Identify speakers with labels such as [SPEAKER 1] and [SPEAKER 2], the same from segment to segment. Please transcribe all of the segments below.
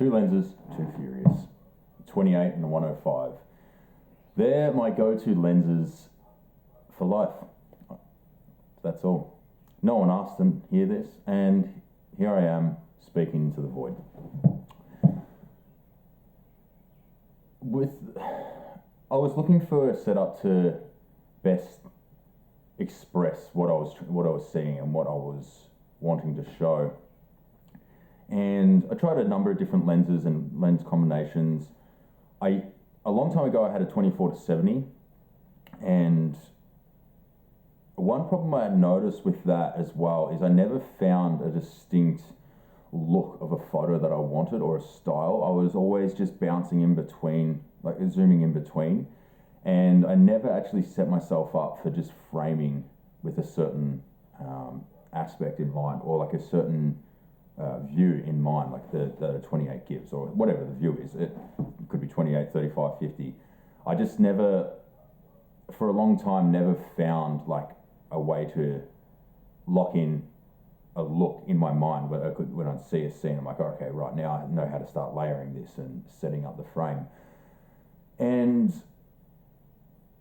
[SPEAKER 1] two lenses, too furious. 28 and the 105. They're my go-to lenses for life. That's all. No one asked them hear this, and here I am speaking into the void. I was looking for a setup to best express what I was seeing and what I was wanting to show. And I tried a number of different lenses and lens combinations. A long time ago I had a 24-70, and one problem I had noticed with that as well is I never found a distinct look of a photo that I wanted or a style. I was always just bouncing in between, like zooming in between, and I never actually set myself up for just framing with a certain aspect in mind, or like a certain view in mind, like the 28 gives, or whatever the view is. It could be 28, 35, 50. I just never, for a long time, never found like a way to lock in a look in my mind when I'd see a scene. I'm like, okay, right now I know how to start layering this and setting up the frame. And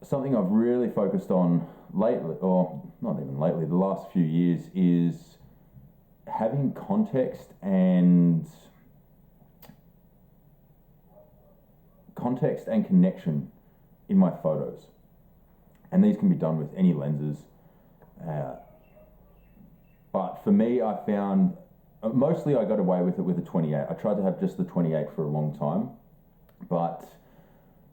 [SPEAKER 1] something I've really focused on lately, or not even lately, the last few years, is having context and connection in my photos. And these can be done with any lenses. But for me, I found, mostly I got away with it with a 28. I tried to have just the 28 for a long time, but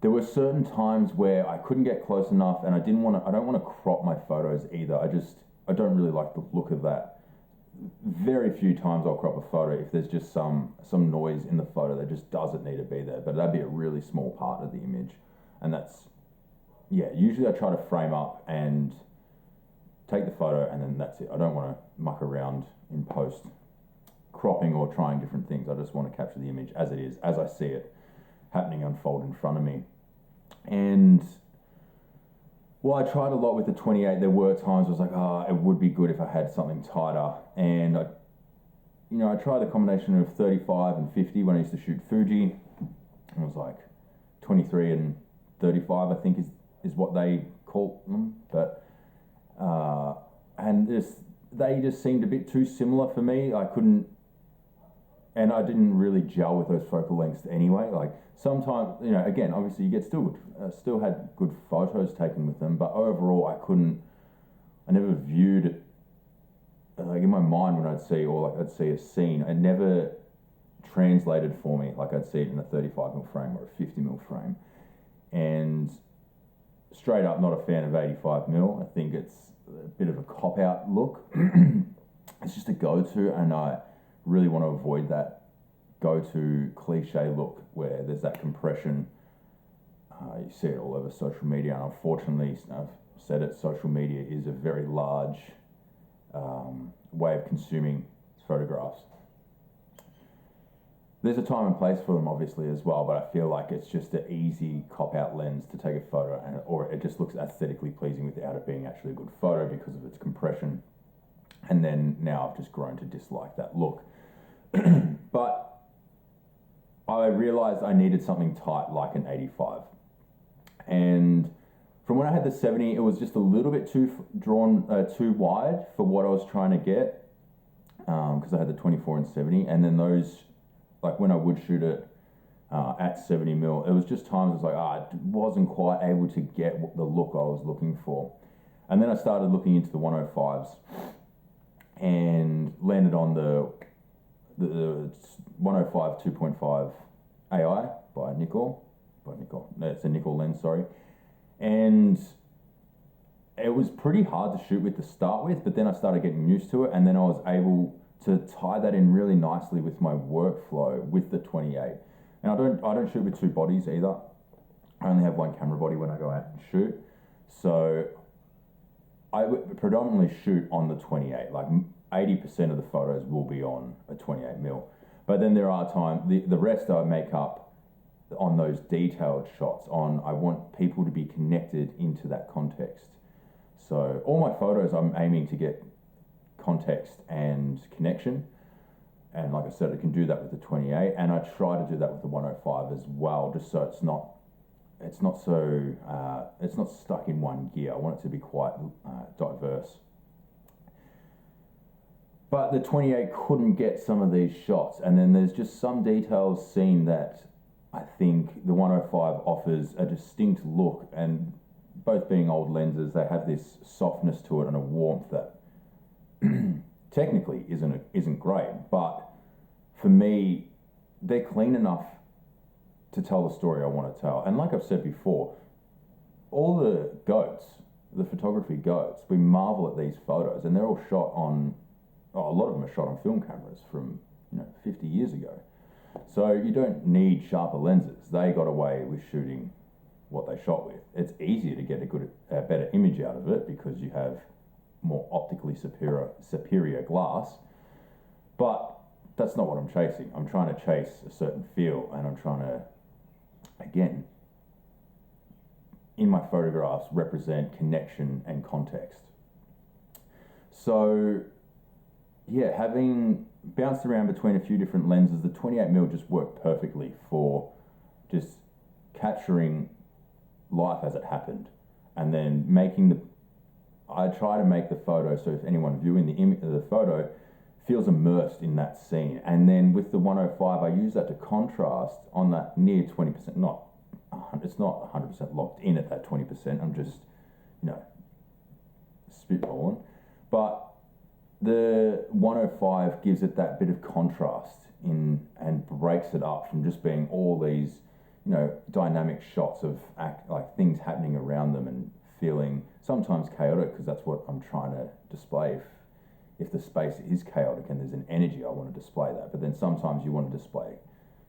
[SPEAKER 1] there were certain times where I couldn't get close enough, and I don't want to crop my photos either. I don't really like the look of that. Very few times I'll crop a photo if there's just some noise in the photo that just doesn't need to be there, but that'd be a really small part of the image. And usually I try to frame up and take the photo, and then that's it. I don't want to muck around in post cropping or trying different things. I just want to capture the image as it is, as I see it happening, unfold in front of me. And I tried a lot with the 28. There were times I was like, it would be good if I had something tighter. And I tried a combination of 35 and 50 when I used to shoot Fuji. And it was like 23 and 35, I think is what they call them. But they just seemed a bit too similar for me. I didn't really gel with those focal lengths anyway. Like sometimes, again, obviously you get still had good photos taken with them, but overall I never viewed it, like in my mind when I'd see a scene, it never translated for me like I'd see it in a 35mm frame or a 50mm frame. And straight up not a fan of 85mm. I think it's a bit of a cop-out look. It's just a go-to, and I really want to avoid that go-to cliche look where there's that compression. You see it all over social media, and unfortunately, I've said it, social media is a very large way of consuming photographs. There's a time and place for them, obviously, as well, but I feel like it's just an easy cop-out lens to take a photo, or it just looks aesthetically pleasing without it being actually a good photo because of its compression. And then now I've just grown to dislike that look. But I realized I needed something tight like an 85. And from when I had the 70, it was just a little bit too wide for what I was trying to get, because I had the 24 and 70, and then those, like when I would shoot it at 70mm, it was just times I was like, I wasn't quite able to get the look I was looking for. And then I started looking into the 105s and landed on the 105 2.5 AI by Nikon. No, it's a Nikon lens, sorry. And it was pretty hard to shoot with to start with, but then I started getting used to it, and then I was able to tie that in really nicely with my workflow with the 28. And I don't shoot with two bodies either. I only have one camera body when I go out and shoot. So I would predominantly shoot on the 28. Like 80% of the photos will be on a 28mm. But then there are times, the rest I make up on those detailed shots I want people to be connected into that context. So all my photos I'm aiming to get context and connection. And like I said, it can do that with the 28, and I try to do that with the 105 as well, just so it's not stuck in one gear. I want it to be quite diverse. But the 28 couldn't get some of these shots, and then there's just some details seen that I think the 105 offers a distinct look, and both being old lenses, they have this softness to it and a warmth that technically isn't great, but for me, they're clean enough to tell the story I want to tell. And like I've said before, all the goats, the photography goats, we marvel at these photos, and they're all shot on, a lot of them are shot on film cameras from 50 years ago. So you don't need sharper lenses. They got away with shooting what they shot with. It's easier to get a better image out of it because you have more optically superior glass, but that's not what I'm chasing. I'm trying to chase a certain feel, and I'm trying to, again, in my photographs, represent connection and context. So yeah, having bounced around between a few different lenses, the 28mm just worked perfectly for just capturing life as it happened, and then I try to make the photo so if anyone viewing the photo feels immersed in that scene. And then with the 105, I use that to contrast on that near 20%. It's not 100% locked in at that 20%. I'm just, spitballing. But the 105 gives it that bit of contrast and breaks it up from just being all these, dynamic shots of like things happening around them and feeling sometimes chaotic, because that's what I'm trying to display. If the space is chaotic and there's an energy, I want to display that. But then sometimes you want to display,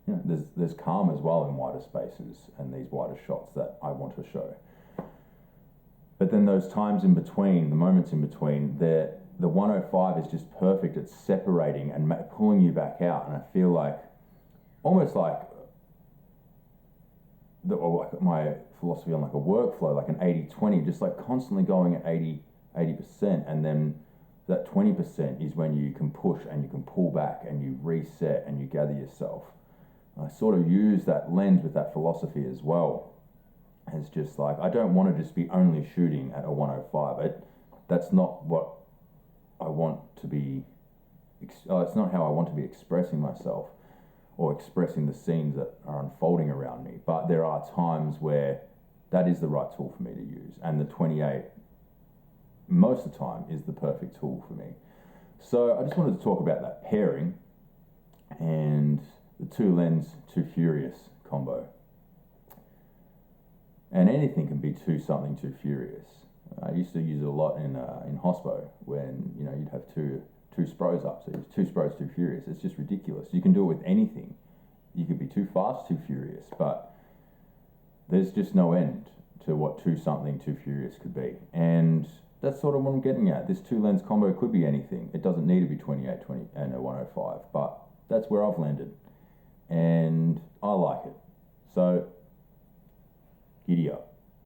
[SPEAKER 1] there's calm as well in wider spaces and these wider shots that I want to show. But then those times in between, the moments in between, the 105 is just perfect at separating and pulling you back out. And I feel like, almost like my philosophy on like a workflow, like an 80-20, just like constantly going at 80%, and then that 20% is when you can push and you can pull back and you reset and you gather yourself. And I sort of use that lens with that philosophy as well. It's just like, I don't want to just be only shooting at a 105. That's not what I want to be, it's not how I want to be expressing myself or expressing the scenes that are unfolding around me. But there are times where that is the right tool for me to use, and the 28 most of the time is the perfect tool for me. So I just wanted to talk about that pairing and the two lens, two furious combo. And anything can be too something too furious. I used to use it a lot in hospo when you'd have two spros up, so two spros too furious. It's just ridiculous. You can do it with anything. You could be too fast, too furious, but there's just no end to what too something too furious could be. And that's sort of what I'm getting at. This two lens combo could be anything. It doesn't need to be 28, 20 and a 105, but that's where I've landed, and I like it. So giddy up.